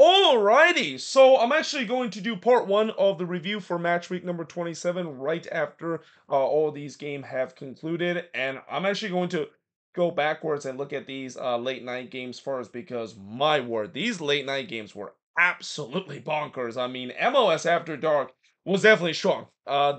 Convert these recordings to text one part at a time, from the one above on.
Alrighty, so I'm actually going to do part one of the review for match week number 27 right after all these games have concluded, and I'm actually going to go backwards and look at these late night games first because my word, these late night games were absolutely bonkers. I mean, MLS After Dark was definitely strong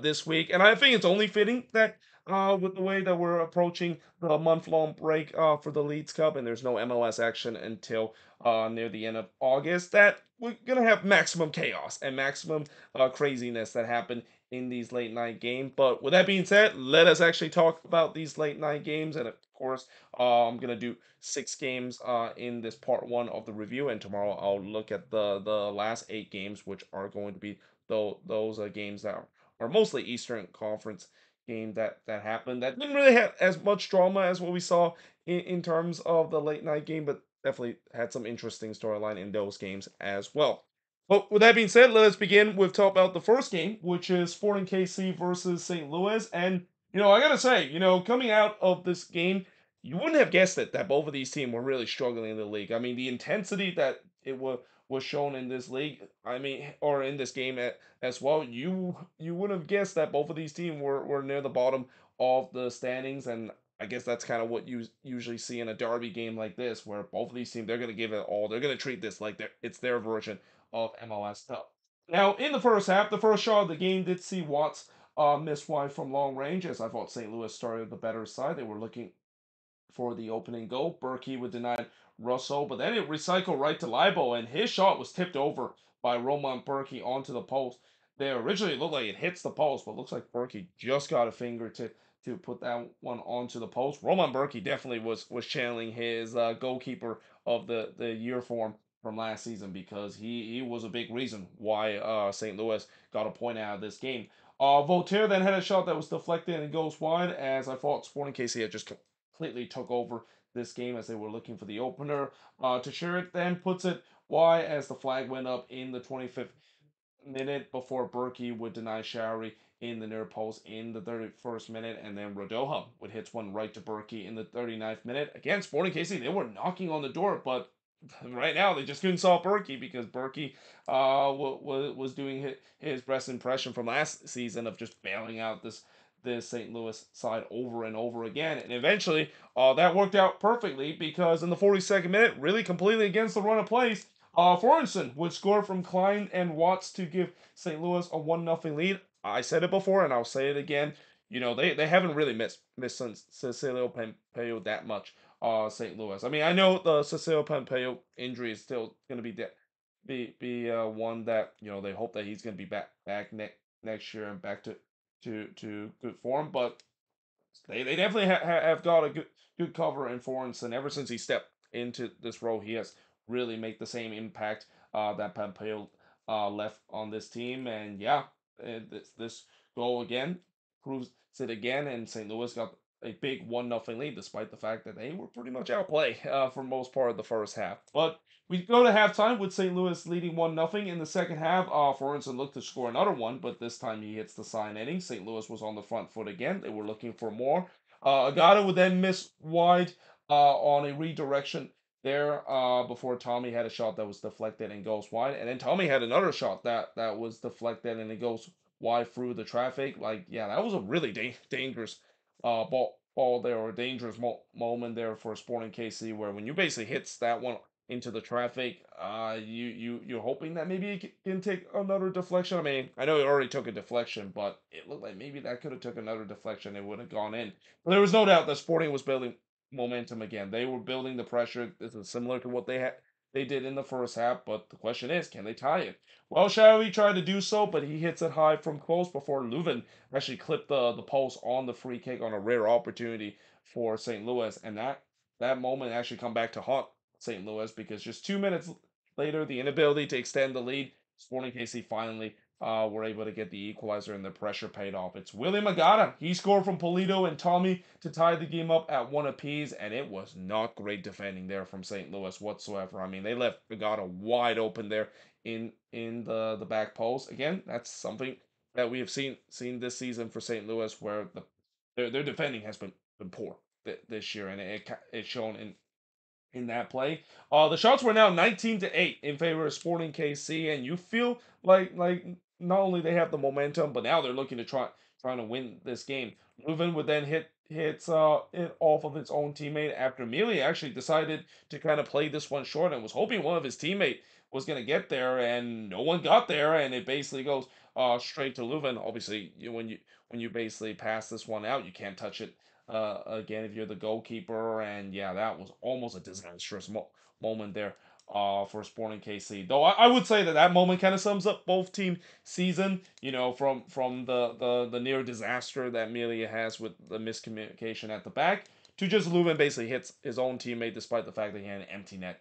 this week, and I think it's only fitting that with the way that we're approaching the month-long break for the Leeds Cup, and there's no MLS action until near the end of August, that we're gonna have maximum chaos and maximum craziness that happen in these late night games. But with that being said, let us actually talk about these late night games. And of course, I'm gonna do 6 games in this part one of the review, and tomorrow I'll look at the last 8 games, which are going to be those games that are mostly Eastern Conference game that happened that didn't really have as much drama as what we saw in terms of the late night game, but definitely had some interesting storyline in those games as well. But with that being said, let us begin with talk about the first game, which is Sporting KC versus St. Louis. And I gotta say, coming out of this game, you wouldn't have guessed it that both of these teams were really struggling in the league. I mean, the intensity that it was shown in this league, I mean, or in this game as well, you would have guessed that both of these teams were near the bottom of the standings, and I guess that's kind of what you usually see in a derby game like this, where both of these teams they're going to give it all. They're going to treat this like it's their version of MLS Cup. Now, in the first half, the first shot of the game did see Watts miss wide from long range, as I thought St. Louis started the better side. They were looking for the opening goal. Berkey would deny Russell, but then it recycled right to Libo, and his shot was tipped over by Roman Berkey onto the post. There originally it looked like it hits the post, but looks like Berkey just got a finger to put that one onto the post. Roman Berkey definitely was channeling his goalkeeper of the year form from last season, because he was a big reason why St. Louis got a point out of this game. Voltaire then had a shot that was deflected and goes wide, as I thought Sporting KC had just completely took over this game as they were looking for the opener. Teixeira then puts it wide as the flag went up in the 25th minute before Berkey would deny Showery in the near post in the 31st minute, and then Rodoja would hit one right to Berkey in the 39th minute. Again, Sporting KC, they were knocking on the door, but right now they just couldn't solve Berkey, because Berkey was doing his best impression from last season of just bailing out this St. Louis side over and over again. And eventually, that worked out perfectly, because in the 42nd minute, really completely against the run of plays, Forrensen would score from Klein and Watts to give St. Louis a 1-0 lead. I said it before and I'll say it again. They haven't really missed Cecilio Pompeo that much. St. Louis. I mean, I know the Cecilio Pompeo injury is still going to be one that they hope that he's going to be back next year and back to good form. But they definitely have got a good cover in Forens, and ever since he stepped into this role, he has really made the same impact that Pompeo left on this team. And yeah, this goal again proves it again, and St. Louis got a big 1-0 lead, despite the fact that they were pretty much outplayed for most part of the first half. But we go to halftime with St. Louis leading 1-0. In the second half, Forensen looked to score another one, but this time he hits the side netting. St. Louis was on the front foot again. They were looking for more. Agata would then miss wide on a redirection there before Tommy had a shot that was deflected and goes wide. And then Tommy had another shot that was deflected and it goes wide through the traffic. Like, yeah, that was a really dangerous ball there, or a dangerous moment there for Sporting KC, where when you basically hits that one into the traffic, you're hoping that maybe it can take another deflection. I mean, I know it already took a deflection, but it looked like maybe that could have took another deflection. It would have gone in. But there was no doubt that Sporting was building momentum again. They were building the pressure. This is similar to what they did in the first half, but the question is, can they tie it? Well, Shawi tried to do so, but he hits it high from close before Leuven actually clipped the post on the free kick on a rare opportunity for St. Louis, and that moment actually come back to haunt St. Louis, because just 2 minutes later, the inability to extend the lead, Sporting KC finally were able to get the equalizer, and the pressure paid off. It's William Agata. He scored from Polito and Tommy to tie the game up at one apiece, and it was not great defending there from St. Louis whatsoever. I mean, they left Agata wide open there in the back post. Again, that's something that we have seen this season for St. Louis, where their defending has been poor this year, and it's shown in that play. The shots were now 19-8 in favor of Sporting KC, and you feel like not only they have the momentum, but now they're looking to trying to win this game. Leuven would then hits it off of its own teammate after Mealy actually decided to kind of play this one short and was hoping one of his teammate was gonna get there, and no one got there, and it basically goes straight to Leuven. Obviously, when you basically pass this one out, you can't touch it again if you're the goalkeeper. And yeah, that was almost a disastrous moment there for Sporting KC. Though I would say that that moment kind of sums up both team season. You know, from the near disaster that Melia has with the miscommunication at the back to just Leuven basically hits his own teammate despite the fact that he had an empty net.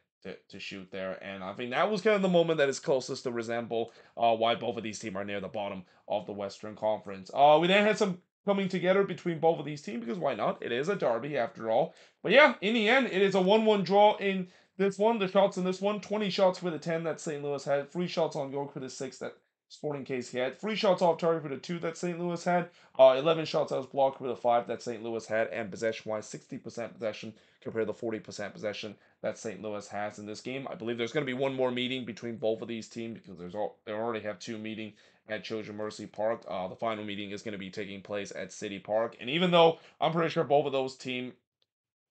To shoot there, and I think that was kind of the moment that is closest to resemble why both of these teams are near the bottom of the Western Conference. We then had some coming together between both of these teams because why not? It is a derby after all. But yeah, in the end, it is a 1-1 draw in this one. The shots in this one 20 shots for the 10 that St. Louis had, 3 shots on goal for the 6 that Sporting KC had, 3 shots off target for the 2 that St. Louis had, 11 shots that was blocked for the 5 that St. Louis had, and possession wise, 60% possession compared to 40% possession that St. Louis has in this game. I believe there's going to be one more meeting between both of these teams because they already have 2 meetings at Children Mercy Park. The final meeting is going to be taking place at City Park. And even though I'm pretty sure both of those teams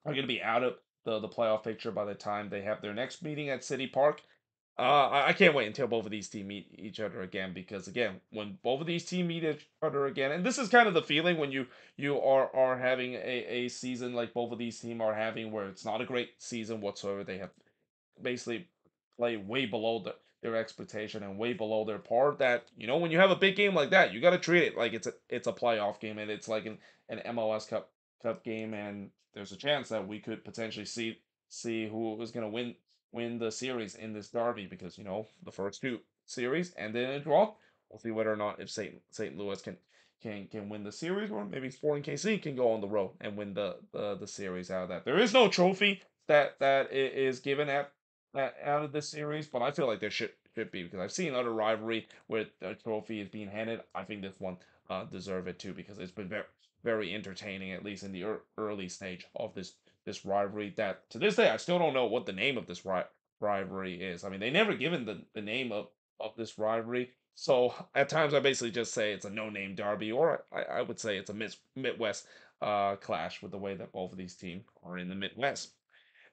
are going to be out of the playoff picture by the time they have their next meeting at City Park, I can't wait until both of these teams meet each other again because again, when both of these teams meet each other again, and this is kind of the feeling when you are having a season like both of these teams are having, where it's not a great season whatsoever. They have basically play way below their expectation and way below their par. That when you have a big game like that, you got to treat it like it's a playoff game and it's like an MLS Cup game, and there's a chance that we could potentially see who is going to win the series in this derby because the first 2 series and then a draw. We'll see whether or not if St. Louis can win the series, or maybe Sporting KC can go on the road and win the series out of that. There is no trophy that is given out of this series, but I feel like there should be because I've seen other rivalry where the trophy is being handed. I think this one deserve it too because it's been very entertaining, at least in the early stage of this rivalry. That to this day I still don't know what the name of this rivalry is. I mean, they never given the name of this rivalry. So at times I basically just say it's a no-name derby, or I would say it's a Midwest clash with the way that both of these teams are in the Midwest.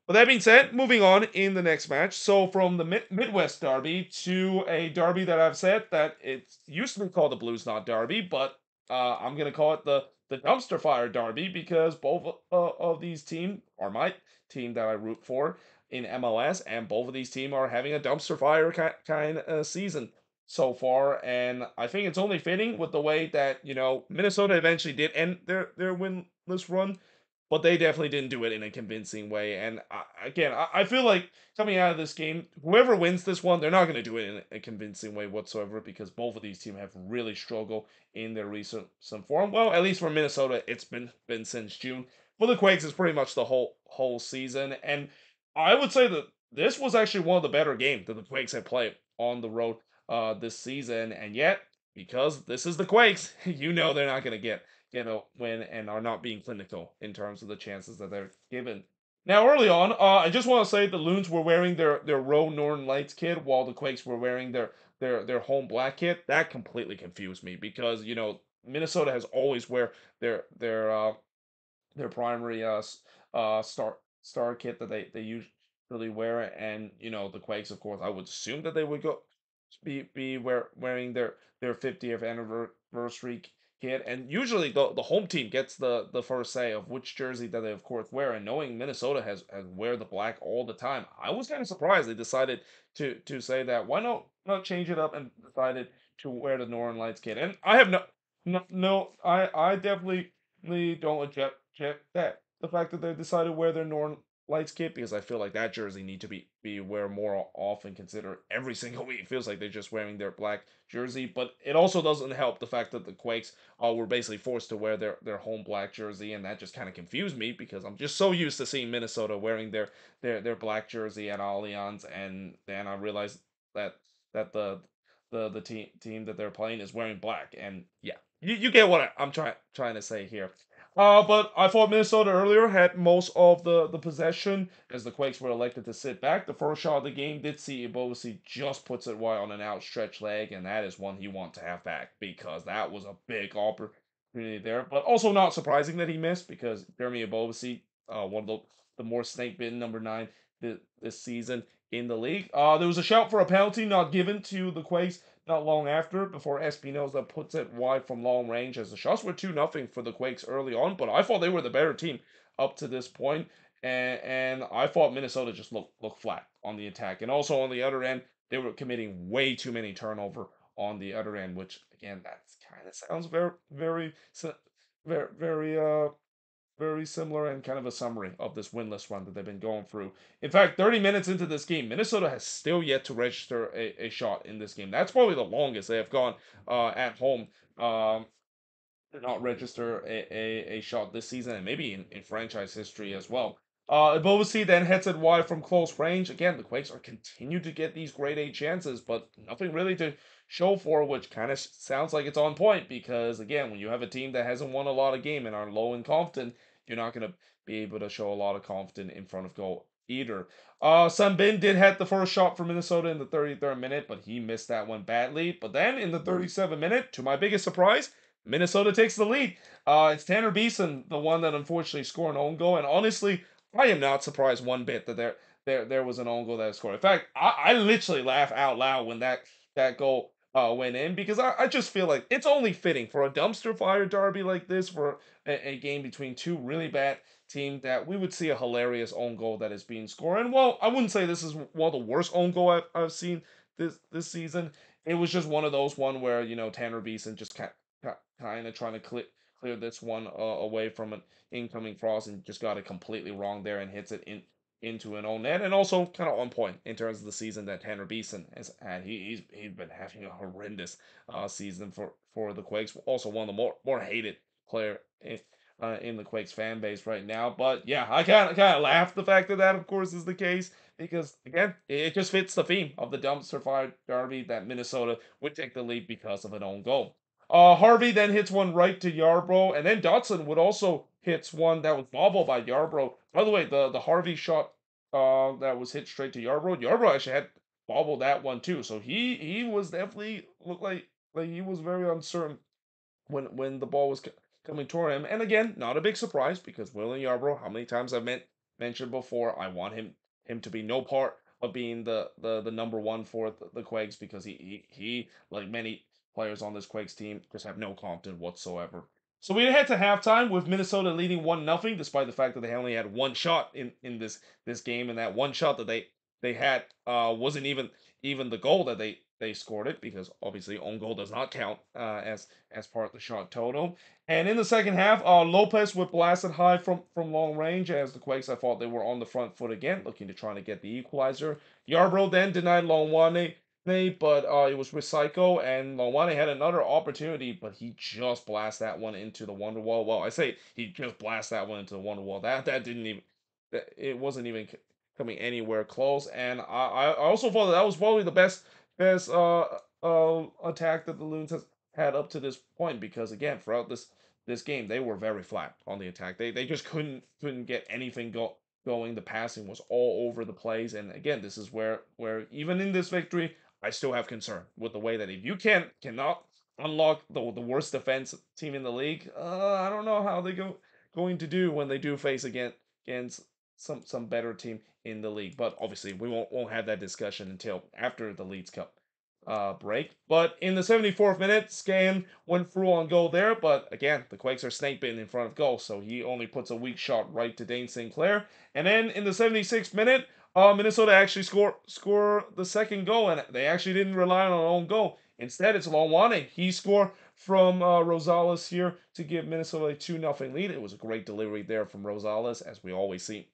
But that being said, moving on in the next match. So from the Midwest Derby to a derby that I've said that it used to be called the Blues Not Derby, but I'm gonna call it the Dumpster Fire Derby because both of these teams are my team that I root for in MLS, and both of these teams are having a dumpster fire kind of season so far, and I think it's only fitting with the way that Minnesota eventually did end their winless run, but they definitely didn't do it in a convincing way. And again, I feel like coming out of this game, whoever wins this one, they're not going to do it in a convincing way whatsoever because both of these teams have really struggled in their recent some form. Well, at least for Minnesota, it's been since June. For the Quakes, it's pretty much the whole season. And I would say that this was actually one of the better games that the Quakes have played on the road this season. And yet, because this is the Quakes, they're not going to get win and are not being clinical in terms of the chances that they're given. Now, early on, I just want to say the Loons were wearing their Row Northern Lights kit while the Quakes were wearing their home black kit. That completely confused me because Minnesota has always wear their primary star kit that they usually wear, and the Quakes, of course, I would assume that they would wearing their 50th anniversary kit, and usually the home team gets the first say of which jersey that they of course wear. And knowing Minnesota has wear the black all the time, I was kind of surprised they decided to say that. Why not change it up and decided to wear the Northern Lights kit? And I have no, I definitely don't object that the fact that they decided to wear their Northern Lights kit because I feel like that jersey need to be wear more often, consider every single week. It feels like they're just wearing their black jersey, but it also doesn't help the fact that the Quakes were basically forced to wear their home black jersey, and that just kind of confused me because I'm just so used to seeing Minnesota wearing their black jersey at Allianz, and then I realized that the team that they're playing is wearing black, and yeah, you get what I'm trying to say here. But I thought Minnesota earlier had most of the possession as the Quakes were elected to sit back. The first shot of the game did see Ibose just puts it wide on an outstretched leg, and that is one he wants to have back because that was a big opportunity there. But also not surprising that he missed because Jeremy Ibose, one of the more snake bitten number 9 this season in the league. There was a shout for a penalty not given to the Quakes not long after, before Espinoza puts it wide from long range as the shots were 2-0 for the Quakes early on, but I thought they were the better team up to this point, and I thought Minnesota just looked flat on the attack. And also on the other end, they were committing way too many turnover on the other end, which again, that kind of sounds very very similar and kind of a summary of this winless run that they've been going through. In fact, 30 minutes into this game, Minnesota has still yet to register a shot in this game. That's probably the longest they have gone at home. Not register a shot this season and maybe in franchise history as well. Ibovasi then hits it wide from close range. Again, the Quakes are continue to get these grade A chances, but nothing really to show for, which kind of sounds like it's on point because again, when you have a team that hasn't won a lot of game and are low in confidence, you're not going to be able to show a lot of confidence in front of goal either. Sunbin did hit the first shot for Minnesota in the 33rd minute, but he missed that one badly. But then in the 37th minute, to my biggest surprise, Minnesota takes the lead. It's Tanner Beeson, the one that unfortunately scored an own goal. And honestly, I am not surprised one bit that there was an own goal that was scored. In fact, I literally laugh out loud when that goal went in because I just feel like it's only fitting for a dumpster fire derby like this, for a game between two really bad teams, that we would see a hilarious own goal that is being scored. And well, I wouldn't say this is one of the worst own goal I've seen this season. It was just one of those one where Tanner Beeson just kind of trying to clear this one away from an incoming cross and just got it completely wrong there and hits it into an own net, and also kind of on point in terms of the season that Tanner Beeson has had. He's been having a horrendous season for the Quakes. Also one of the more hated player in the Quakes fan base right now. But yeah, I kind of laugh the fact that of course is the case because again it just fits the theme of the dumpster fire derby that Minnesota would take the lead because of an own goal. Harvey then hits one right to Yarbrough, and then Dotson would also hits one that was bobbled by Yarbrough. By the way, the Harvey shot that was hit straight to Yarbrough actually had bobbled that one too. So he was definitely looked like he was very uncertain when the ball was coming toward him. And again, not a big surprise because William Yarbrough, how many times I've mentioned before, I want him to be no part of being the number one for the Quakes because he like many players on this Quakes team just have no confidence whatsoever. So we head to halftime with Minnesota leading 1-0, despite the fact that they only had one shot in this game, and that one shot that they had wasn't even the goal that they scored it because obviously own goal does not count as part of the shot total. And in the second half, Lopez would blast it high from long range as the Quakes, I thought they were on the front foot again, looking to try to get the equalizer. Yarbrough then denied Longwane, but it was with Psycho, and Longwane had another opportunity, but he just blasted that one into the wonder wall. Well, I say he just blasted that one into the wonder wall. That didn't even, it wasn't even coming anywhere close. And I also thought that was probably the best attack that the Loons has had up to this point because again throughout this game they were very flat on the attack. They just couldn't get anything going. The passing was all over the place, and again this is where even in this victory I still have concern with the way that if you cannot unlock the worst defense team in the league, I don't know how they going to do when they do face against some better team in the league. But obviously, we won't have that discussion until after the Leeds Cup break. But in the 74th minute, Scan went through on goal there. But again, the Quakes are snake bitten in front of goal, so he only puts a weak shot right to Dane Sinclair. And then in the 76th minute, Minnesota actually score the second goal, and they actually didn't rely on an own goal. Instead, it's Longwane. He scored from Rosales here to give Minnesota a 2-0 lead. It was a great delivery there from Rosales, as we always see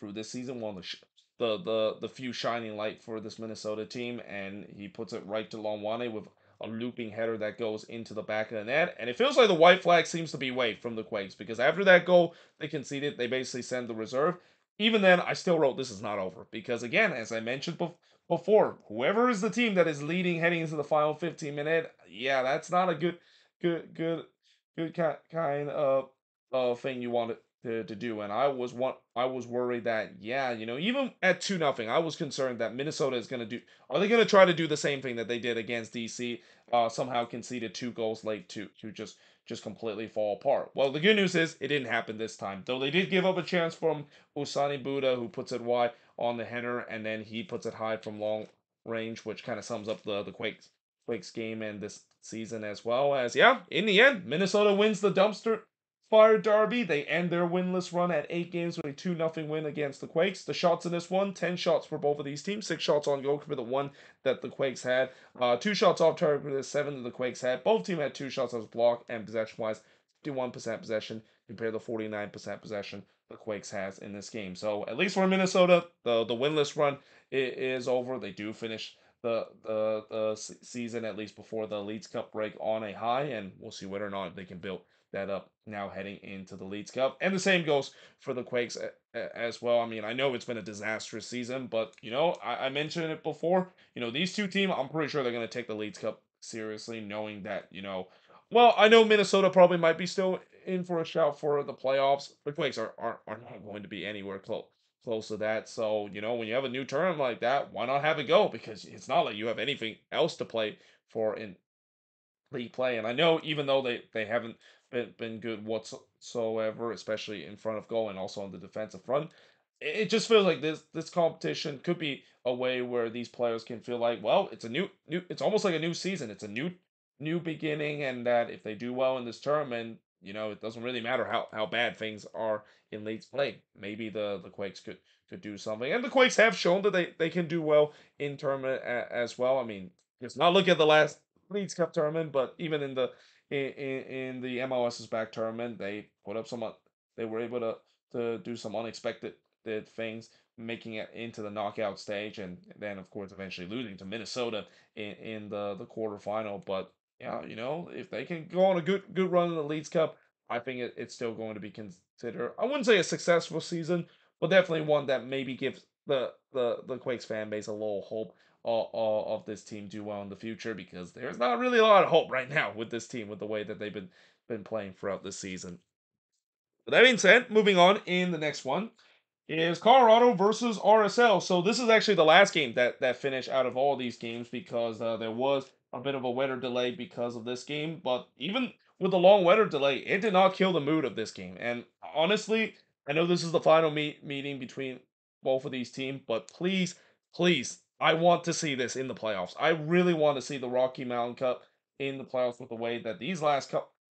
through this season. One of the few shining light for this Minnesota team, and he puts it right to Longwane with a looping header that goes into the back of the net. And it feels like the white flag seems to be waved from the Quakes because after that goal they conceded, they basically send the reserve. Even then, I still wrote this is not over because again, as I mentioned before, whoever is the team that is leading heading into the final 15 minute, yeah, that's not a good kind of thing you wanted to do. And I was worried that, yeah, even at 2-0, I was concerned that Minnesota is gonna do are they gonna try to do the same thing that they did against DC, somehow conceded 2 goals late to just completely fall apart. Well, the good news is it didn't happen this time. Though they did give up a chance from Usani Buda, who puts it wide on the header, and then he puts it high from long range, which kind of sums up the Quakes game and this season, as well as, yeah, in the end, Minnesota wins the dumpster fire derby. They end their winless run at 8 games with a 2-0 win against the Quakes. The shots in this one, 10 shots for both of these teams, 6 shots on goal for the one that the Quakes had. 2 shots off target for the 7 that the Quakes had. Both teams had 2 shots as block, and possession wise, 51% possession compared to 49% possession the Quakes has in this game. So at least for Minnesota, the winless run is over. They do finish the season, at least before the Leeds Cup break, on a high, and we'll see whether or not they can build that up now heading into the Leeds Cup. And the same goes for the Quakes as well. I mean, I know it's been a disastrous season, but I mentioned it before. These two teams, I'm pretty sure they're going to take the Leeds Cup seriously, knowing that well, I know Minnesota probably might be still in for a shout for the playoffs. The Quakes are not going to be anywhere close to that. So, when you have a new term like that, why not have it go? Because it's not like you have anything else to play for in league play. And I know even though they haven't been good whatsoever, especially in front of goal and also on the defensive front, it just feels like this competition could be a way where these players can feel like, well, it's a new it's almost like a new season. It's a new beginning, and that if they do well in this tournament, it doesn't really matter how bad things are in league play. Maybe the Quakes could do something. And the Quakes have shown that they can do well in tournament as well. I mean, just not look at the last Leagues Cup tournament, but even in the MLS's back tournament, they put up they were able to do some unexpected things, making it into the knockout stage, and then of course eventually losing to Minnesota in the quarterfinal. But yeah, if they can go on a good run in the Leagues Cup, I think it's still going to be considered. I wouldn't say a successful season, but definitely one that maybe gives the Quakes fan base a little hope of this team do well in the future, because there's not really a lot of hope right now with this team with the way that they've been playing throughout this season. With that being said, moving on in the next one is Colorado versus RSL. So this is actually the last game that finished out of all these games, because there was a bit of a weather delay because of this game. But even with the long weather delay, it did not kill the mood of this game. And honestly, I know this is the final meeting between both of these teams, but please, please, I want to see this in the playoffs. I really want to see the Rocky Mountain Cup in the playoffs, with the way that these last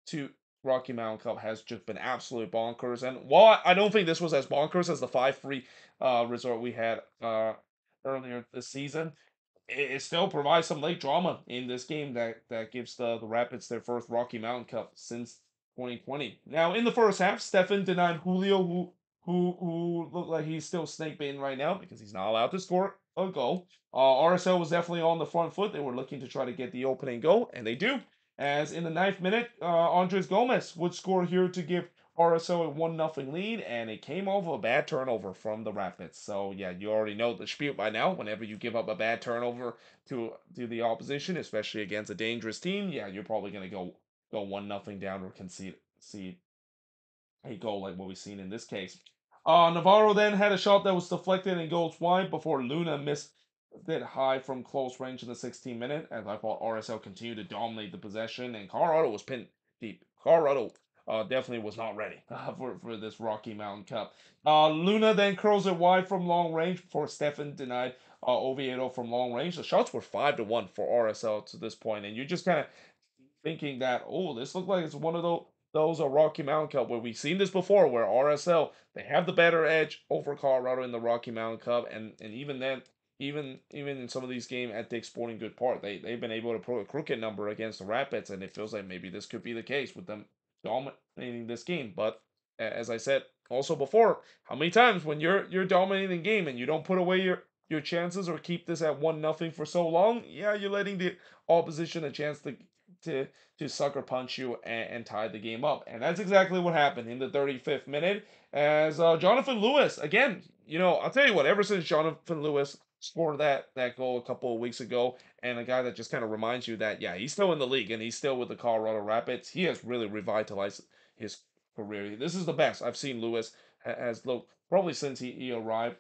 two Rocky Mountain Cup has just been absolute bonkers. And while I don't think this was as bonkers as the 5-3 resort we had earlier this season, it still provides some late drama in this game that gives the Rapids their first Rocky Mountain Cup since 2020. Now, in the first half, Stefan denied Julio, who looked like he's still snake baiting right now because he's not allowed to score a goal. RSL was definitely on the front foot. They were looking to try to get the opening goal, and they do. As in the ninth minute, Andres Gomez would score here to give RSL a 1-0 lead, and it came off of a bad turnover from the Rapids. So yeah, you already know the spiel by now. Whenever you give up a bad turnover to the opposition, especially against a dangerous team, yeah, you're probably gonna go 1-0 down or concede a goal like what we've seen in this case. Navarro then had a shot that was deflected and goes wide before Luna missed it high from close range in the 16th minute, as I thought RSL continued to dominate the possession, and Colorado was pinned deep. Colorado definitely was not ready for this Rocky Mountain Cup. Luna then curls it wide from long range before Stefan denied Oviedo from long range. The shots were 5-1 for RSL to this point, and you just kind of thinking that, oh, this looks like it's one of those Rocky Mountain Cup where we've seen this before, where RSL, they have the better edge over Colorado in the Rocky Mountain Cup, and even then, even in some of these games at Dick's Sporting Good Park, they've been able to put a crooked number against the Rapids, and it feels like maybe this could be the case with them dominating this game. But as I said also before, how many times when you're dominating the game and you don't put away your chances or keep this at 1-0 for so long, yeah, you're letting the opposition a chance to to sucker punch you and tie the game up. And that's exactly what happened in the 35th minute, as Jonathan Lewis, again, I'll tell you what, ever since Jonathan Lewis scored that goal a couple of weeks ago, and a guy that just kind of reminds you that, yeah, he's still in the league and he's still with the Colorado Rapids, he has really revitalized his career. This is the best I've seen Lewis has looked probably since he arrived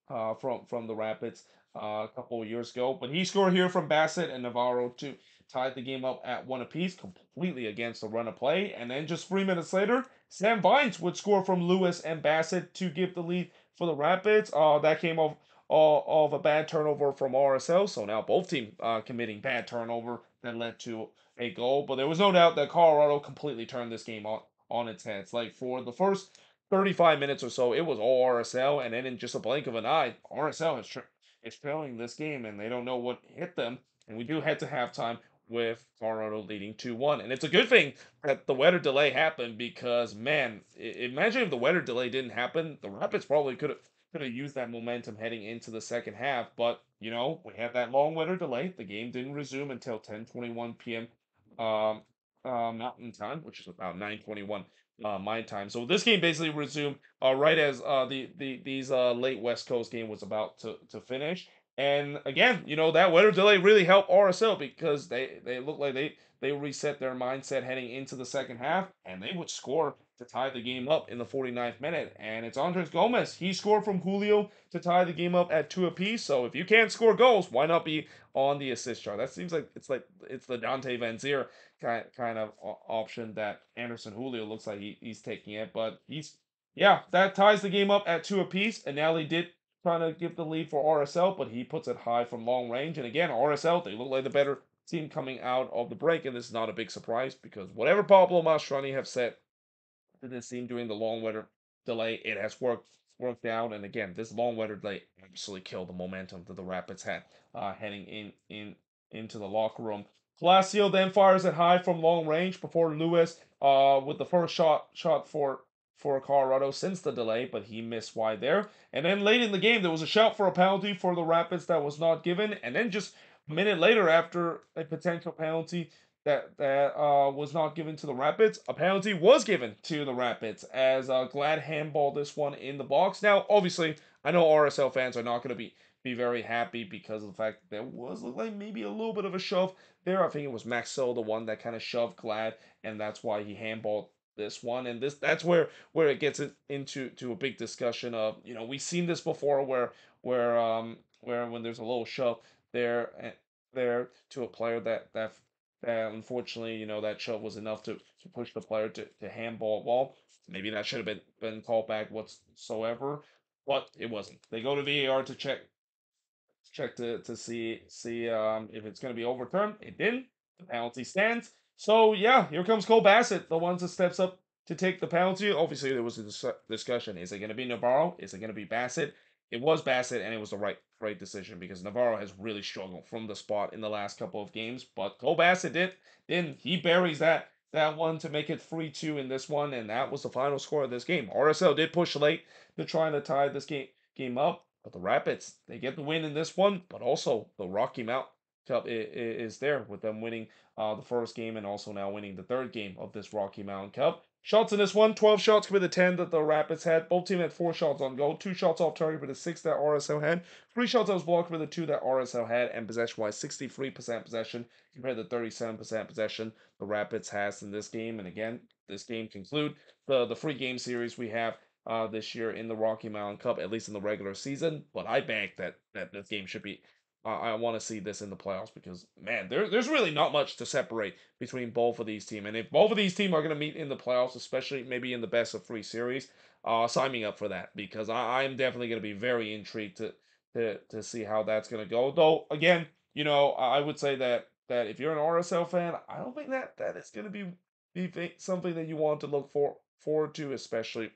from the Rapids a couple of years ago. But he scored here from Bassett and Navarro to tie the game up at one apiece, completely against the run of play. And then just 3 minutes later, Sam Vines would score from Lewis and Bassett to give the lead for the Rapids. That came of a bad turnover from RSL. So now both teams committing bad turnover that led to a goal. But there was no doubt that Colorado completely turned this game on its head. It's like for the first 35 minutes or so, it was all RSL, and then in just a blink of an eye, RSL is trailing this game, and they don't know what hit them. And we do head to halftime with Colorado leading 2-1. And it's a good thing that the weather delay happened because, man, imagine if the weather delay didn't happen, the Rapids probably could have used that momentum heading into the second half. But, we had that long weather delay. The game didn't resume until 10:21 p.m. Um, Mountain Time, which is about 9:21 my time. So this game basically resumed right as these late West Coast game was about to finish. And again, that weather delay really helped RSL because they looked like they reset their mindset heading into the second half, and they would score to tie the game up in the 49th minute. And it's Andres Gomez. He scored from Julio to tie the game up at two apiece. So if you can't score goals, why not be on the assist chart? That seems like it's the Dante Van Zier kind of option that Anderson Julio looks like he's taking it. But yeah, that ties the game up at two apiece. And now they did trying to give the lead for RSL, but he puts it high from long range. And again, RSL, they look like the better team coming out of the break, and this is not a big surprise because whatever Pablo Mastrani have said to this team during the long weather delay, it has worked out. And again, this long weather delay absolutely killed the momentum that the Rapids had heading into the locker room. Palacio then fires it high from long range before Lewis with the first shot for Colorado since the delay, but he missed wide there. And then late in the game, there was a shout for a penalty for the Rapids that was not given. And then just a minute later, after a potential penalty, that was not given to the Rapids. A penalty was given to the Rapids as Glad handballed this one in the box. Now, obviously, I know RSL fans are not going to be very happy because of the fact that there was looked like maybe a little bit of a shove there. I think it was Maxwell, the one that kind of shoved Glad, and that's why he handballed this one. And that's where it gets into a big discussion of we've seen this before where when there's a little shove there there to a player that unfortunately, that shove was enough to push the player to handball. Well, maybe that should have been called back whatsoever, but it wasn't. They go to VAR to check to see if it's going to be overturned. It didn't. The penalty stands. So yeah, here comes Cole Bassett, the one that steps up to take the penalty. Obviously, there was a discussion: is it going to be Navarro? Is it going to be Bassett? It was Bassett, and it was the right decision because Navarro has really struggled from the spot in the last couple of games. But Cole Bassett didn't. He buries that one to make it 3-2 in this one, and that was the final score of this game. RSL did push late to try to tie this game up. But the Rapids, they get the win in this one, but also the Rocky Mount Cup is there with them winning the first game and also now winning the third game of this Rocky Mountain Cup. Shots in this one, 12 shots compared to 10 that the Rapids had. Both teams had 4 shots on goal, 2 shots off target for the 6 that RSL had, 3 shots that was blocked for the 2 that RSL had, and possession-wise, 63% possession compared to 37% possession the Rapids has in this game. And again, this game conclude the free game series we have this year in the Rocky Mountain Cup, at least in the regular season. But I bank that this game should be. I want to see this in the playoffs because man, there's really not much to separate between both of these teams. And if both of these teams are going to meet in the playoffs, especially maybe in the best of 3 series, sign me up for that because I'm definitely going to be very intrigued to see how that's going to go. Though again, I would say that if you're an RSL fan, I don't think that is going to be something that you want to look forward to, especially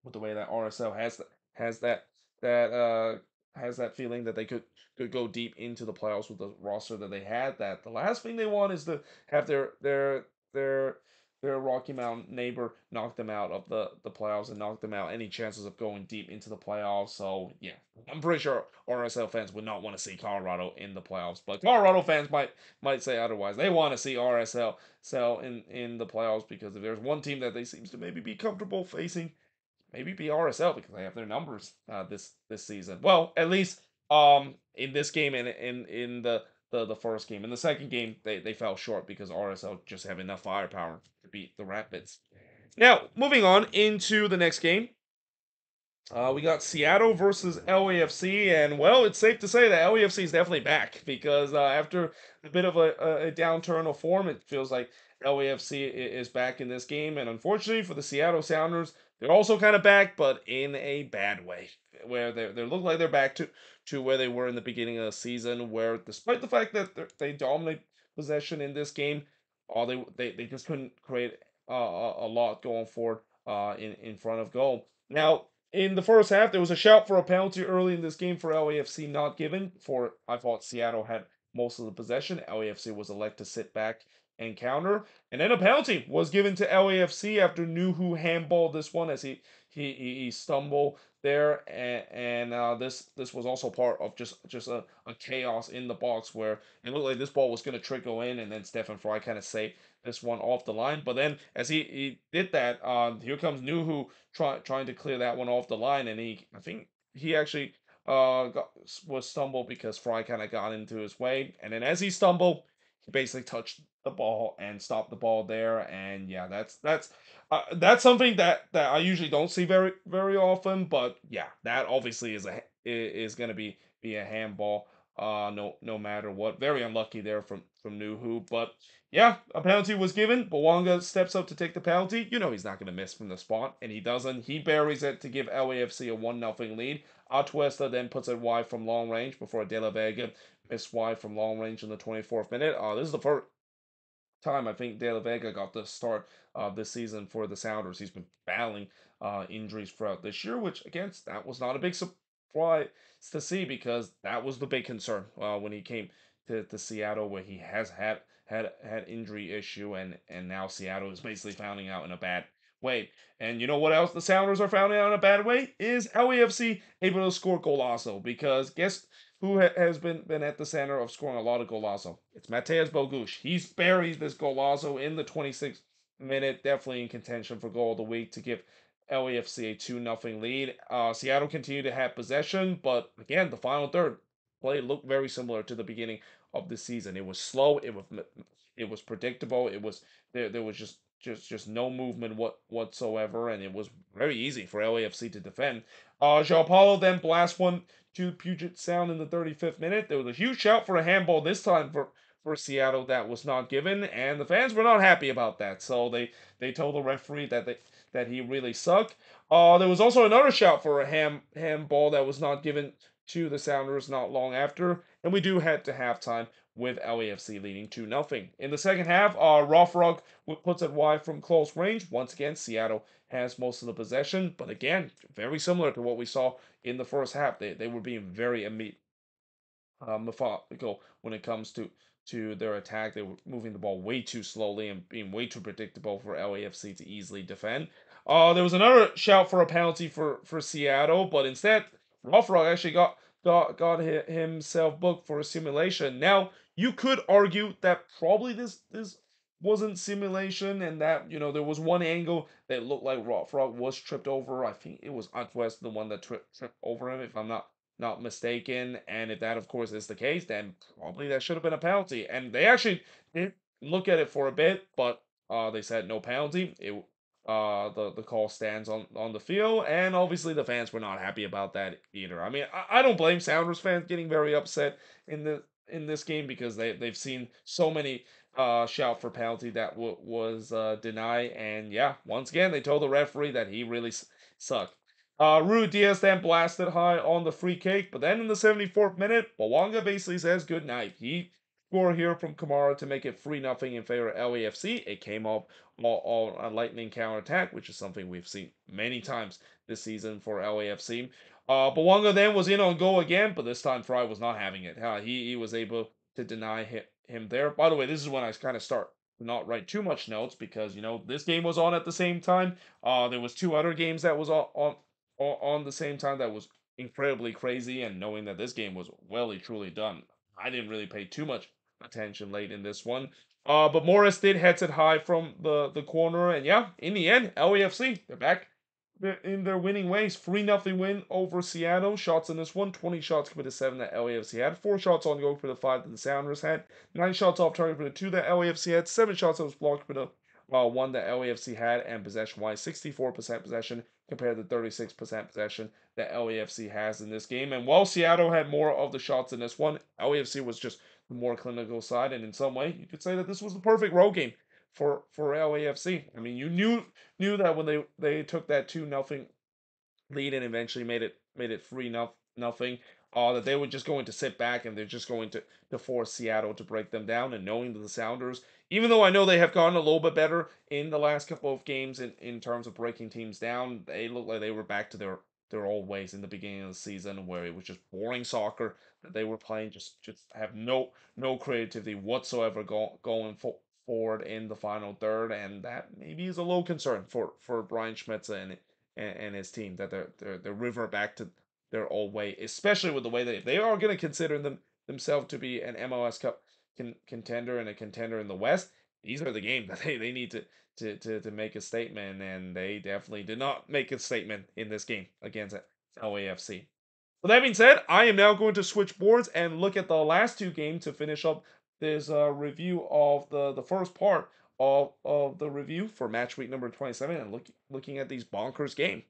with the way that RSL has that uh has that feeling that they could go deep into the playoffs with the roster that they had. That the last thing they want is to have their their Rocky Mountain neighbor knock them out of the playoffs and knock them out any chances of going deep into the playoffs. So yeah, I'm pretty sure RSL fans would not want to see Colorado in the playoffs, but Colorado fans might say otherwise. They want to see RSL sell in the playoffs because if there's one team that they seems to maybe be comfortable facing, maybe be RSL because they have their numbers this season. Well, at least in this game and in the first game. In the second game, they fell short because RSL just have enough firepower to beat the Rapids. Now, moving on into the next game. We got Seattle versus LAFC, and well, it's safe to say that LAFC is definitely back because after a bit of a downturn of form, it feels like LAFC is back in this game. And unfortunately for the Seattle Sounders, they're also kind of back, but in a bad way, where they look like they're back to where they were in the beginning of the season, where despite the fact that they dominate possession in this game, they just couldn't create a lot going forward in front of goal. Now, in the first half, there was a shout for a penalty early in this game for LAFC not given. For I thought Seattle had most of the possession. LAFC was elected to sit back and counter, and then a penalty was given to LAFC after Nuhu handballed this one as he stumbled there, and this was also part of just a chaos in the box where it looked like this ball was going to trickle in, and then Stefan Fry kind of saved this one off the line. But then as he did that, here comes Nuhu trying to clear that one off the line, and I think he actually was stumbled because Fry kind of got into his way, and then as he stumbled, he basically touched the ball and stopped the ball there, and yeah, that's something that I usually don't see very often, but yeah, that obviously is going to be a handball. No matter what. Very unlucky there from Nuhu, but yeah, a penalty was given. Bawanga steps up to take the penalty. You know he's not going to miss from the spot, and he doesn't. He buries it to give LAFC a 1-0 lead. Atuesta then puts it wide from long range before De La Vega missed wide from long range in the 24th minute. This is the first time I think De La Vega got the start this season for the Sounders. He's been battling injuries throughout this year, which again, that was not a big surprise to see because that was the big concern when he came to Seattle, where he has had injury issue, and now Seattle is basically finding out in a bad way. And you know what else the Sounders are finding out in a bad way is LAFC able to score golazo, because guess who has been at the center of scoring a lot of golazo? It's Mateusz Bogusz. He's buried this golazo in the 26th minute, definitely in contention for goal of the week to give LAFC a 2-0 lead. Seattle continued to have possession, but again, the final third play looked very similar to the beginning of the season. It was slow. It was predictable. There was just no movement whatsoever, and it was very easy for LAFC to defend. João Paulo then blasts one to Puget Sound in the 35th minute. There was a huge shout for a handball this time for Seattle that was not given, and the fans were not happy about that. So they told the referee that he really sucked. There was also another shout for a handball that was not given to the Sounders not long after, and we do head to halftime with LAFC leading 2-0. In the second half, Rothrock puts it wide from close range. Once again, Seattle has most of the possession, but again, very similar to what we saw in the first half. They were being very methodical when it comes to their attack. They were moving the ball way too slowly and being way too predictable for LAFC to easily defend. There was another shout for a penalty for Seattle, but instead, Rothrock actually got himself booked for a simulation. Now, you could argue that probably this wasn't simulation, and that there was one angle that looked like Rothrock was tripped over. I think it was Antwest, the one that tripped over him, if I'm not mistaken. And if that, of course, is the case, then probably that should have been a penalty. And they actually did look at it for a bit, but they said no penalty. The call stands on the field, and obviously the fans were not happy about that either. I mean, I don't blame Sounders fans getting very upset in this game, because they've seen so many shout for penalty that was denied, and yeah, once again they told the referee that he really sucked. Rui Diaz then blasted high on the free kick, but then in the 74th minute, Bawanga basically says good night. He scored here from Kamara to make it 3-0 in favor of LAFC. It came up on a lightning counterattack, which is something we've seen many times this season for LAFC. Bawanga then was in on goal again, but this time Fry was not having it. He was able to deny him there. By the way, this is when I kind of start to not write too much notes, because this game was on at the same time. There was two other games that was on the same time that was incredibly crazy, and knowing that this game was well and truly done, I didn't really pay too much attention late in this one. But Morris did heads it high from the corner, and yeah, in the end, LAFC, they're back in their winning ways. 3-0 win over Seattle. Shots in this one, 20 shots compared to 7 that LAFC had. 4 shots on goal for the 5 that the Sounders had. 9 shots off target for the 2 that LAFC had. 7 shots that was blocked for the one that LAFC had, and possession-wise, 64% possession compared to 36% possession that LAFC has in this game. And while Seattle had more of the shots in this one, LAFC was just the more clinical side, and in some way, you could say that this was the perfect road game for LAFC. I mean, you knew that when they took that 2-0 lead and eventually made it 3-0, that they were just going to sit back and they're just going to force Seattle to break them down. And knowing that the Sounders, even though I know they have gotten a little bit better in the last couple of games in terms of breaking teams down, they look like they were back to their old ways in the beginning of the season, where it was just boring soccer that they were playing, just have no creativity whatsoever going forward in the final third. And that maybe is a low concern for Brian Schmetzer and his team, that they're revert back to their old way, especially with the way that if they are going to consider themselves to be an MLS Cup contender and a contender in the West, these are the games that they need to make a statement, and they definitely did not make a statement in this game against LAFC. With that being said, I am now going to switch boards and look at the last two games to finish up this review of the first part of the review for match week number 27, and looking at these bonkers game.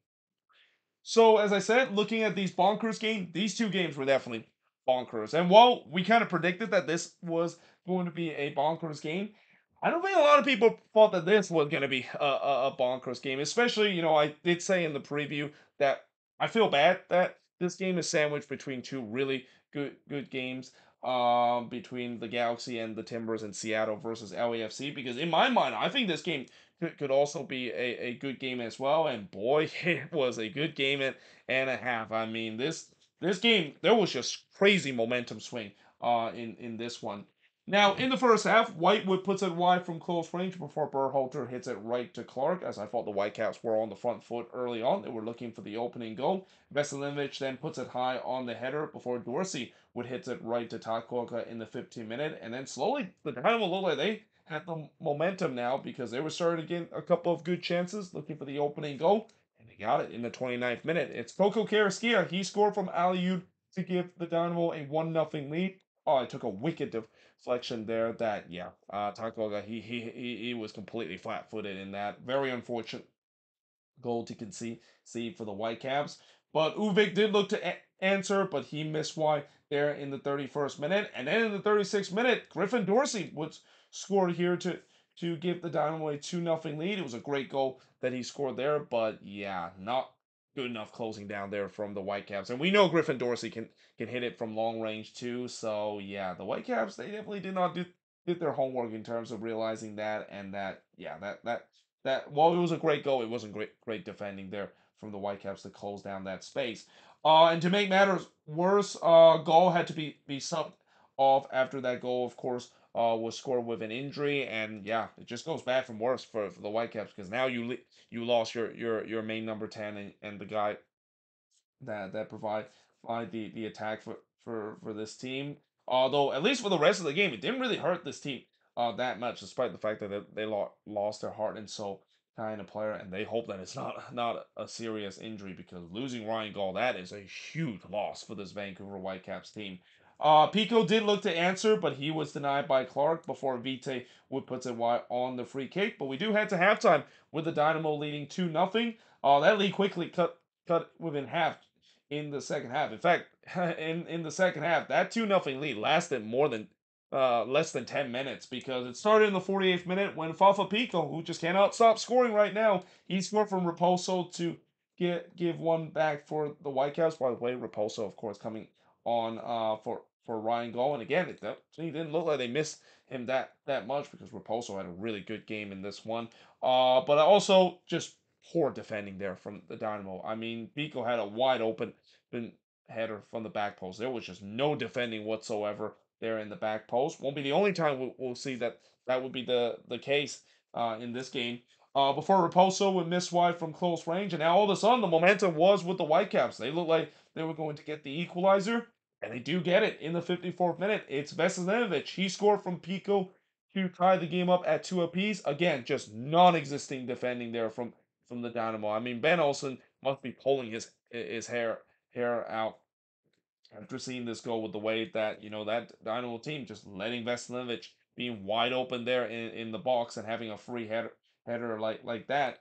So, as I said, looking at these bonkers game, these two games were definitely bonkers. And while we kind of predicted that this was going to be a bonkers game, I don't think a lot of people thought that this was going to be a bonkers game. Especially, I did say in the preview that I feel bad that this game is sandwiched between two really good games, between the Galaxy and the Timbers and Seattle versus LAFC. Because in my mind, I think this game could also be a good game as well. And boy, it was a good game and a half. I mean, this game, there was just crazy momentum swing in this one. Now, in the first half, Whitewood puts it wide from close range before Berhalter hits it right to Clark, as I thought the Whitecaps were on the front foot early on. They were looking for the opening goal. Veselinovic then puts it high on the header before Dorsey would hit it right to Takoka in the 15th minute. And then slowly, the Dynamo looked like they had the momentum now, because they were starting to get a couple of good chances looking for the opening goal. And they got it in the 29th minute. It's Coco Carrasquilla. He scored from alley to give the Dynamo a 1-0 lead. Oh, it took a wicked deflection there. That, yeah, Takoga, he was completely flat-footed in that. Very unfortunate goal to concede for the Whitecaps. But Uvik did look to answer, but he missed wide there in the 31st minute. And then in the 36th minute, Griffin Dorsey was scored here to give the Dynamo a 2-0 lead. It was a great goal that he scored there, but yeah, not good enough closing down there from the Whitecaps. And we know Griffin Dorsey can hit it from long range too. So yeah, the Whitecaps, they definitely did not did their homework in terms of realizing that. And that, yeah, that while it was a great goal, it wasn't great defending there from the Whitecaps to close down that space. And to make matters worse, goal had to be subbed off after that goal, of course, was scored with an injury. And yeah, it just goes bad from worse for the Whitecaps, because now you lost your main number 10, and the guy that provide the attack for this team. Although at least for the rest of the game, it didn't really hurt this team that much, despite the fact that they lost their heart and soul kind of player, and they hope that it's not a serious injury, because losing Ryan Gaul, that is a huge loss for this Vancouver Whitecaps team. Pico did look to answer, but he was denied by Clark before Vite would put it wide on the free kick. But we do head to halftime with the Dynamo leading 2-0. That lead quickly cut within half in the second half. In fact, in the second half, that 2-0 lead lasted more than less than 10 minutes, because it started in the 48th minute when Fafa Pico, who just cannot stop scoring right now, he scored from Raposo to give one back for the Whitecaps. By the way, Raposo, of course, coming on for Ryan Goal. And again, he didn't look like they missed him that much, because Raposo had a really good game in this one. But also just poor defending there from the Dynamo. I mean, Pico had a wide open header from the back post. There was just no defending whatsoever there in the back post. Won't be the only time we'll see that would be the case in this game. Before Raposo would miss wide from close range, and now all of a sudden the momentum was with the Whitecaps. They looked like they were going to get the equalizer, and they do get it in the 54th minute. It's Veselinovic. He scored from Pico to tie the game up at 2 apiece. Again, just non-existing defending there from the Dynamo. I mean, Ben Olsen must be pulling his hair out after seeing this go, with the way that that Dynamo team just letting Veselinovic being wide open there in the box and having a free header like that.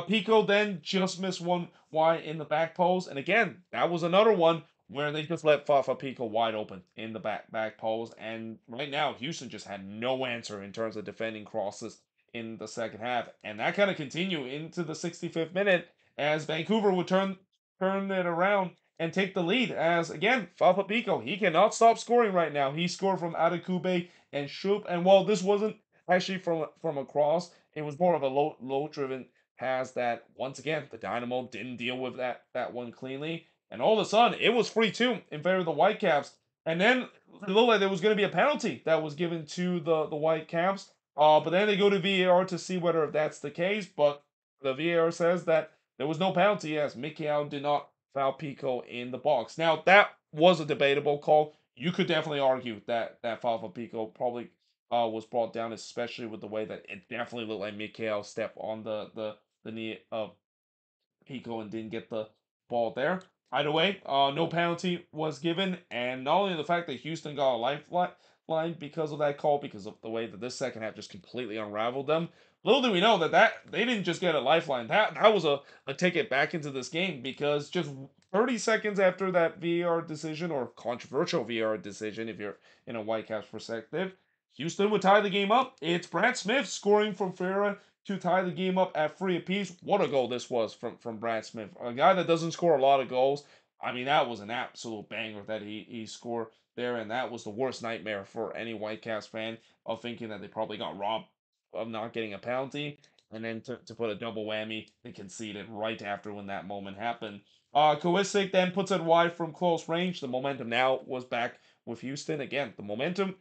Pico then just missed one wide in the back post, and again, that was another one where they just let Fafa Pico wide open in the back post. And right now, Houston just had no answer in terms of defending crosses in the second half, and that kind of continued into the 65th minute as Vancouver would turn it around and take the lead. As again, Fafa Pico, he cannot stop scoring right now. He scored from Adekube and Shoop, and while this wasn't actually from a cross, it was more of a low driven pass that once again the Dynamo didn't deal with that one cleanly, and all of a sudden it was 3-2 in favor of the Whitecaps. And then it looked like there was going to be a penalty that was given to the Whitecaps. But then they go to VAR to see whether that's the case. But the VAR says that there was no penalty as Mikel did not foul Pico in the box. Now that was a debatable call. You could definitely argue that foul for Pico probably was brought down, especially with the way that it definitely looked like Mikel stepped on the knee of Pico and didn't get the ball there. Either way, no penalty was given, and not only the fact that Houston got a lifeline because of that call, because of the way that this second half just completely unraveled them. Little do we know that they didn't just get a lifeline. That was a ticket back into this game because just 30 seconds after that VAR decision or controversial VAR decision, if you're in a Whitecaps perspective, Houston would tie the game up. It's Brad Smith scoring from Farah to tie the game up at 3 apiece. What a goal this was from Brad Smith. A guy that doesn't score a lot of goals. I mean, that was an absolute banger that he scored there, and that was the worst nightmare for any Whitecaps fan of thinking that they probably got robbed of not getting a penalty. And then to put a double whammy, they conceded right after when that moment happened. Kowisic then puts it wide from close range. The momentum now was back with Houston. Again, the momentum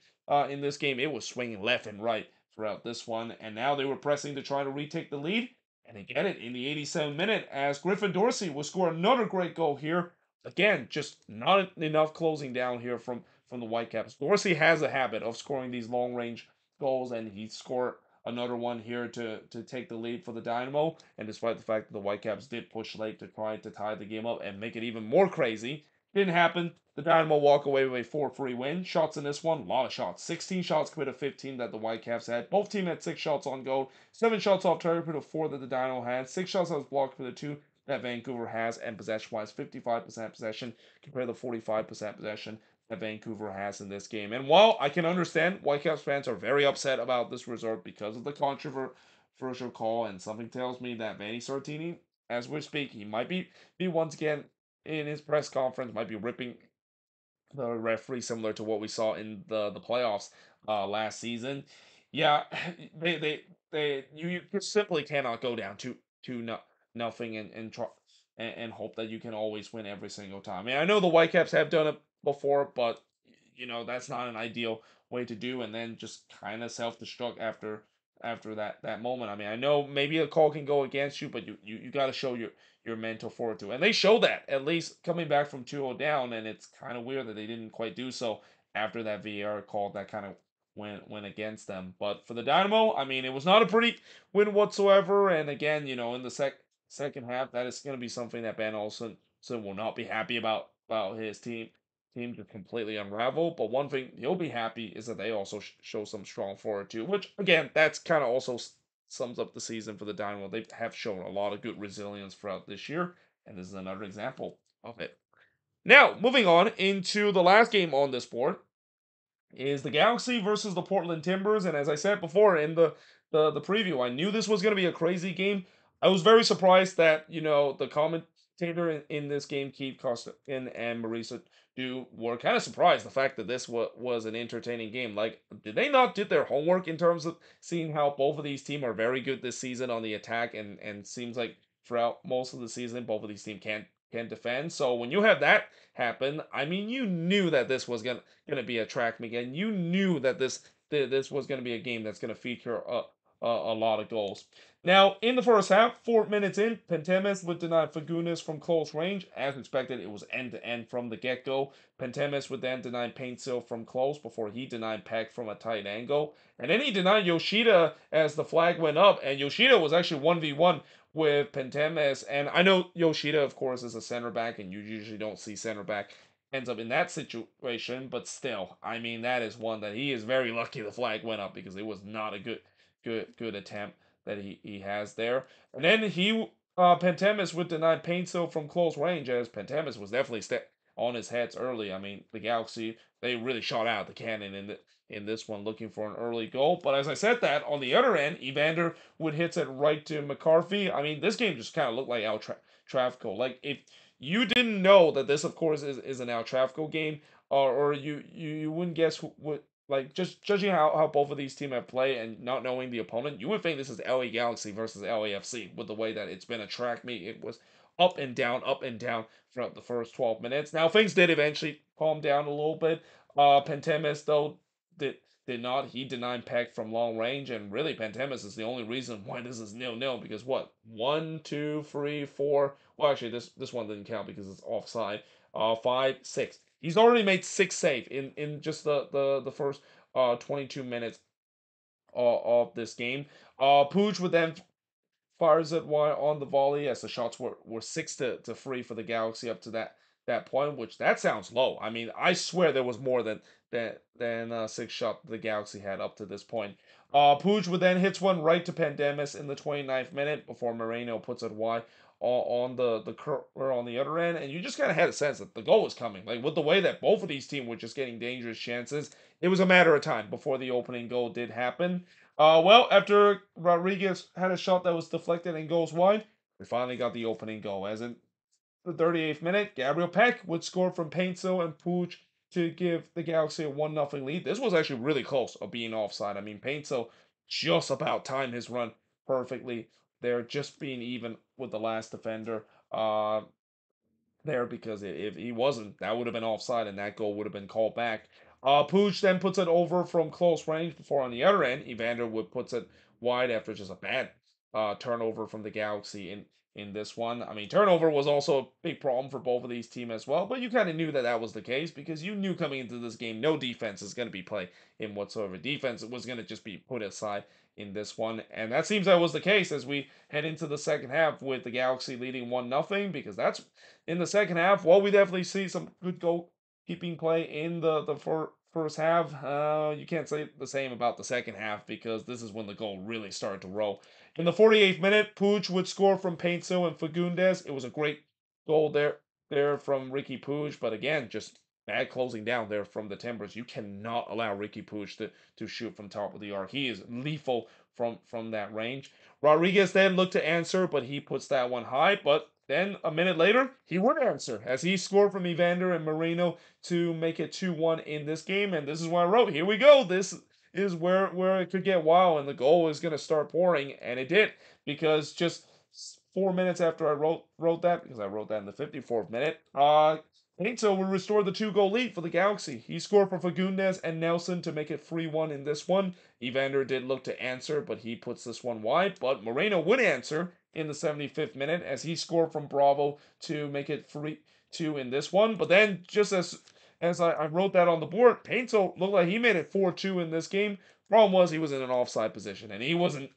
in this game, it was swinging left and right throughout this one, and now they were pressing to try to retake the lead, and they get it in the 87th minute as Griffin Dorsey will score another great goal here. Again, just not enough closing down here from the Whitecaps. Dorsey has a habit of scoring these long range goals, and he scored another one here to take the lead for the Dynamo. And despite the fact that the Whitecaps did push late to try to tie the game up and make it even more crazy, didn't happen. The Dynamo walk away with a 4-3 win. Shots in this one, a lot of shots. 16 shots compared to 15 that the Whitecaps had. Both teams had 6 shots on goal. 7 shots off target compared to 4 that the Dynamo had. 6 shots that was blocked for the 2 that Vancouver has. And possession-wise, 55% possession compared to 45% possession that Vancouver has in this game. And while I can understand Whitecaps fans are very upset about this result because of the controversial call, and something tells me that Vanni Sartini, as we speak, he might be once again in his press conference, might be ripping the referee, similar to what we saw in the playoffs last season. Yeah, you just simply cannot go down to no, nothing and try and hope that you can always win every single time. I mean, I know the Whitecaps have done it before, but that's not an ideal way to do. And then just kind of self destruct after that moment. I mean, I know maybe a call can go against you, but you got to show your mental fortitude. And they show that, at least coming back from 2-0 down, and it's kind of weird that they didn't quite do so after that VAR call that kind of went against them. But for the Dynamo, I mean, it was not a pretty win whatsoever. And again, in the second half, that is going to be something that Ben Olsen will not be happy about his team to completely unravel. But one thing he'll be happy is that they also show some strong fortitude, which again, that's kind of also sums up the season for the Dynamo. They have shown a lot of good resilience throughout this year, and this is another example of it. Now, moving on into the last game on this board is the Galaxy versus the Portland Timbers. And as I said before in the preview, I knew this was going to be a crazy game. I was very surprised that, the commentator in this game, Keith Costigan and Marisa Du, were kind of surprised the fact that this was an entertaining game. Like, did they not do their homework in terms of seeing how both of these teams are very good this season on the attack, and seems like throughout most of the season, both of these teams can defend. So when you have that happen, I mean, you knew that this was gonna be a track meet, and you knew that this was gonna be a game that's gonna feature a lot of goals. Now, in the first half, 4 minutes in, Pentemis would deny Fagunas from close range. As expected, it was end-to-end from the get-go. Pentemis would then deny Paintsil from close before he denied Peck from a tight angle. And then he denied Yoshida as the flag went up, and Yoshida was actually 1v1 with Pentemis. And I know Yoshida, of course, is a center back, and you usually don't see center back ends up in that situation, but still, I mean, that is one that he is very lucky the flag went up because it was not a good attempt that he has there. And then Pantemis would deny Painso from close range, as Pantemis was definitely on his heads early. I mean, the Galaxy, they really shot out the cannon in this one, looking for an early goal. But as I said that, on the other end, Evander would hit it right to McCarthy. I mean, this game just kind of looked like El Trafico. Like, if you didn't know that this, of course, is an El Trafico game, or you wouldn't guess what, like, just judging how both of these teams have played and not knowing the opponent, you would think this is LA Galaxy versus LAFC with the way that it's been a track meet. It was up and down throughout the first 12 minutes. Now things did eventually calm down a little bit. Pantemis though did did not. He denied Peck from long range, and really Pantemis is the only reason why this is 0-0, because what, one, two, three, four. Well, actually, this one didn't count because it's offside. Five, six. He's already made six save in just the first 22 minutes of this game. Pooch would then fires it wide on the volley, as the shots were 6-3 for the Galaxy up to that point, which that sounds low. I mean, I swear there was more than six shots the Galaxy had up to this point. Puig would then hits one right to Pandemis in the 29th minute before Moreno puts it wide on the curler on the other end, and you just kind of had a sense that the goal was coming. Like, with the way that both of these teams were just getting dangerous chances, it was a matter of time before the opening goal did happen. Well, after Rodriguez had a shot that was deflected and goes wide, we finally got the opening goal. As in the 38th minute, Gabriel Peck would score from Painso and Puig to give the Galaxy a 1-0 lead. This was actually really close of being offside. I mean, Painso just about timed his run perfectly there, just being even with the last defender. There, because if he wasn't, that would have been offside and that goal would have been called back. Pooch then puts it over from close range before on the other end, Evander would puts it wide after just a bad turnover from the Galaxy in this one. I mean, turnover was also a big problem for both of these teams as well, but you kind of knew that that was the case because you knew coming into this game no defense is going to be played in whatsoever. Defense was going to just be put aside in this one, and that seems that was the case as we head into the second half with the Galaxy leading 1-0, because that's in the second half. Well, we definitely see some good goalkeeping play in the first half. You can't say the same about the second half because this is when the goal really started to roll. In the 48th minute, Puig would score from Painso and Fagundes. It was a great goal there from Ricky Puig, but again, just bad closing down there from the Timbers. You cannot allow Ricky Puig to shoot from top of the arc. He is lethal from that range. Rodriguez then looked to answer, but he puts that one high. But then a minute later, he would answer as he scored from Evander and Marino to make it 2-1 in this game. And this is why I wrote, here we go. This is where it could get wild and the goal is going to start pouring. And it did, because just 4 minutes after I wrote that, because I wrote that in the 54th minute, Painto will restore the 2-goal lead for the Galaxy. He scored for Fagundes and Nelson to make it 3-1 in this one. Evander did look to answer, but he puts this one wide. But Moreno would answer in the 75th minute as he scored from Bravo to make it 3-2 in this one. But then, just as I wrote that on the board, Painto looked like he made it 4-2 in this game. Problem was he was in an offside position, and he wasn't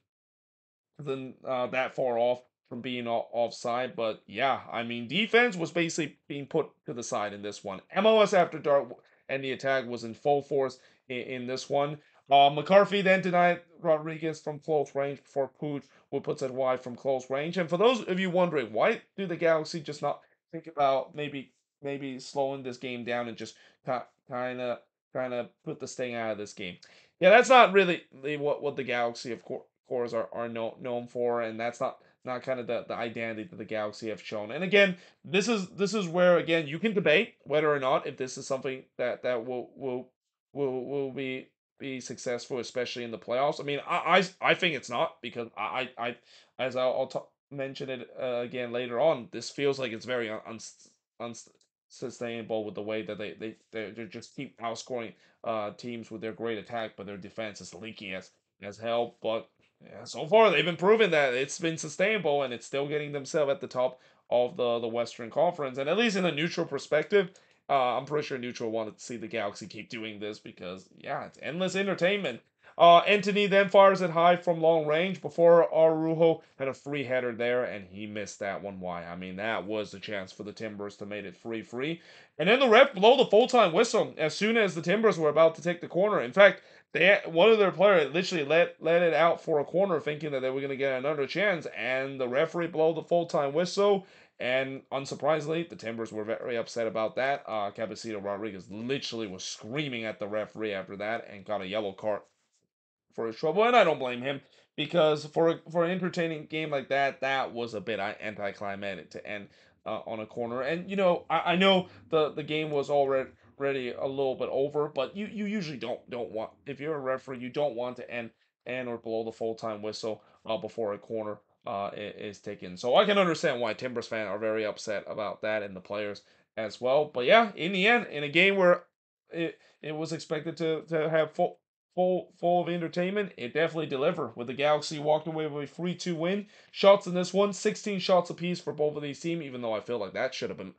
that far off from being offside. But yeah, I mean, defense was basically being put to the side in this one. MLS After Dark and the attack was in full force in this one. McCarthy then denied Rodriguez from close range before Puig would put it wide from close range. And for those of you wondering, why do the Galaxy just not think about maybe slowing this game down and just kind of put the sting out of this game? Yeah, that's not really what the Galaxy, of course, are known for, and that's not kind of the identity that the Galaxy have shown. And again, this is where again you can debate whether or not if this is something that will be successful, especially in the playoffs. I mean, I think it's not, because I as I'll mention it again later on. This feels like it's very unsustainable with the way that they just keep outscoring teams with their great attack, but their defense is leaky as hell. But yeah, so far they've been proving that it's been sustainable, and it's still getting themselves at the top of the Western Conference. And at least in a neutral perspective, I'm pretty sure neutral wanted to see the Galaxy keep doing this because yeah, it's endless entertainment. Anthony then fires it high from long range before Arujo had a free header there, and he missed that one. Why? I mean, that was the chance for the Timbers to make it 3-3. And then the ref blow the full-time whistle as soon as the Timbers were about to take the corner. In fact, one of their players literally let it out for a corner, thinking that they were going to get another chance, and the referee blow the full-time whistle. And unsurprisingly, the Timbers were very upset about that. Cabecito Rodriguez literally was screaming at the referee after that and got a yellow card for his trouble, and I don't blame him because for an entertaining game like that, that was a bit anticlimactic to end on a corner. And I know the game was already a little bit over, but you usually don't want, if you're a referee, you don't want to end or blow the full time whistle before a corner is taken. So I can understand why Timbers fans are very upset about that, and the players as well. But yeah, in the end, in a game where it was expected to have full of entertainment, it definitely delivered, with the Galaxy walked away with a 3-2 win. Shots in this one, 16 shots apiece for both of these teams, even though I feel like that should have been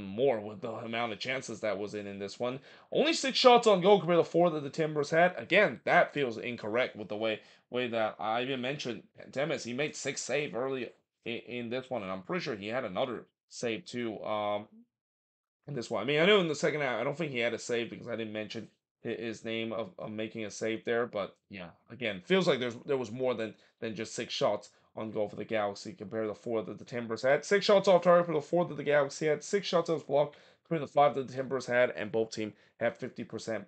more with the amount of chances that was in this one. Only 6 shots on goal compared to 4 that the Timbers had. Again, that feels incorrect with the way that I even mentioned Temes. He made 6 saves early in this one, and I'm pretty sure he had another save too. In this one. I mean, I know in the second half, I don't think he had a save because I didn't mention his name of making a save there. But yeah, again, feels like there was more than just 6 shots on goal for the Galaxy compared to the 4 that the Timbers had. 6 shots off target for the 4 that the Galaxy had. 6 shots that was blocked compared to the 5 that the Timbers had, and both teams have 50%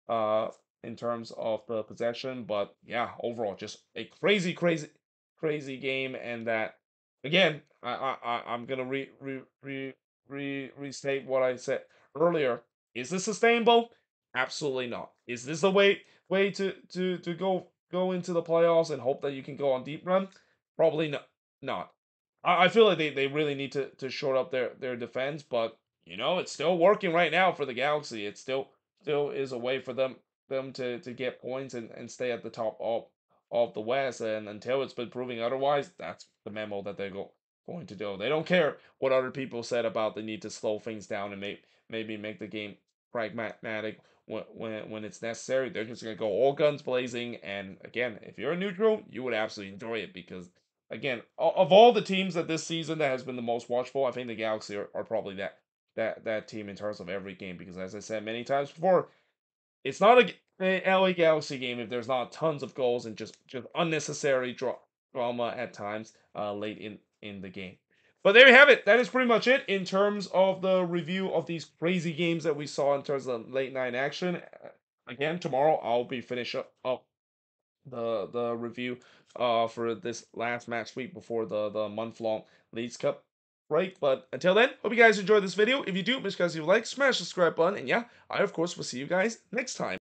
uh in terms of the possession. But yeah, overall, just a crazy game, and that again, I'm gonna restate what I said earlier. Is this sustainable? Absolutely not. Is this the way to go into the playoffs and hope that you can go on deep run? Probably not. I feel like they really need to shore up their defense, but it's still working right now for the Galaxy. It still is a way for them to get points and stay at the top of the West. And until it's been proving otherwise, that's the memo that they're going to do. They don't care what other people said about the need to slow things down and maybe make the game pragmatic when it's necessary. They're just gonna go all guns blazing. And again, if you're a neutral, you would absolutely enjoy it because again, of all the teams that this season that has been the most watchful, I think the Galaxy are probably that team in terms of every game because as I said many times before, it's not a LA Galaxy game if there's not tons of goals and just unnecessary drama at times late in the game. But there you have it. That is pretty much it in terms of the review of these crazy games that we saw in terms of late night action. Again, tomorrow I'll be finishing up the review for this last match week before the month long Leagues Cup break. But until then, hope you guys enjoyed this video. If you do, make sure you guys leave a like, smash the subscribe button, and yeah, I of course will see you guys next time.